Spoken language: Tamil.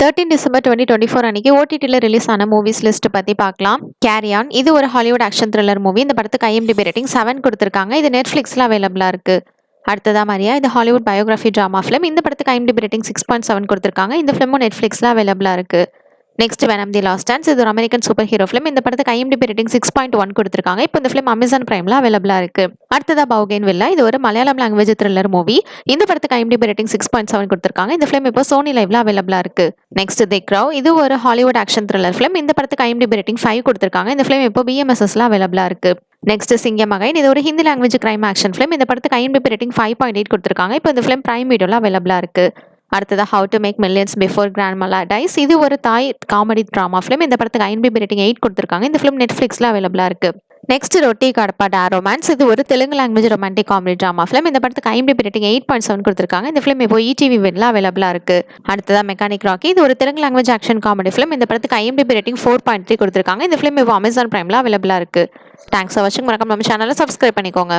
13 டிசம்பர் 2024 அன்னைக்கு ஓடிடியில் ரிலீஸ் ஆன மூவிஸ் லிஸ்ட் பற்றி பார்க்கலாம். கேரி ஆன் இது ஒரு ஹாலிவுட் ஆக்ஷன் த்ரில்லர் மூவி. இந்த படத்துக்கு IMDb ரேட்டிங் 7 கொடுத்துருக்காங்க. இது நெட்ஃப்ளிக்ஸில் அவைலபிளாக இருக்குது. அடுத்ததா மரியா இது ஹாலிவுட் பயோகிராஃபி ட்ராமா ஃபிலிம். இந்த படத்துக்கு IMDb ரேட்டிங் 6.7 கொடுத்துருக்காங்க. இந்த ஃபிலிமும் நெட்ஃப்ளிக்ஸில் அவைலபிளாக இருக்குது. Next venom the last dance இது ஒரு அமெரிக்கன் சூப்பர் ஹீரோ ஃபிலிம். இந்த படத்துக்கு IMDb ரேட்டிங் 6.1 கொடுத்துருக்காங்க. இப்போ இந்த ஃபிலிம் அமேசான் பிரைம்ல அவைலபிளாக இருக்கு. அடுத்ததா பவுகேன் வில்லா இது ஒரு மலையாளம் லாங்குவேஜ் த்ரில்லர் மூவி. இந்த படத்துக்கு IMDb ரேட்டிங் 6.7 கொடுத்துருக்காங்க. இந்த ஃபிலிம் இப்போ சோனி லைவ்ல அவைலபிளாக இருக்கு. நெக்ஸ்ட் தி கிரவ் இது ஒரு ஹாலிவுட் ஆக்ஷன் த்ரில்லர் ஃபிலிம். இந்த படத்துக்கு IMDb ரேட்டிங் 5 கொடுத்துருக்காங்க. இந்த ஃபிலிம் இப்போ BMSSல அவைலபிளாக இருக்கு. நெக்ஸ்ட் சிங்கமகைன் இது ஒரு Hindi language crime action film. இந்த படத்துக்கு IMDb ரேட்டிங் 5.8 கொடுத்துருக்காங்க. இப்போ இந்த ஃபிலிம் பிரைம் வீடியோல அவைலபிளாக இருக்கு. அடுத்தது how to make millions before grandma dies இது ஒரு தாய் காமெடி ட்ராமா ஃபிலிம். இந்த படத்துக்கு IMDb ரேட்டிங் 8 கொடுத்துருக்காங்க. இந்த ஃபிலிம் நெட்ஃப்ளிக்ஸில் அவைலபிளாக இருக்கு. நெக்ஸ்ட் ரொட்டி கடப்பா டா ரொமான்ஸ் இது ஒரு Telugu language romantic comedy drama film. இந்த படத்துக்கு IMDb ரேட்டிங் 8.7 கொடுத்துருக்காங்க. இந்த ஃபிலிம் இப்போ ETV வின்ல அவைலபிளாக இருக்கு. அடுத்ததா மெக்கானிக் ராக்கி இது ஒரு Telugu language action comedy film. இந்த படத்துக்கு IMDb ரேட்டிங் 4.3 கொடுத்துருக்காங்க. இந்த ஃபிலிம் இப்போ அமேசான் பிரைம்ல அவைலபிளாக இருக்கு. தேங்க்ஸ் ஃபார் வாட்சிங். மறக்காம நம்ம சேனலை சப்ஸ்கிரைப் பண்ணிக்கோங்க.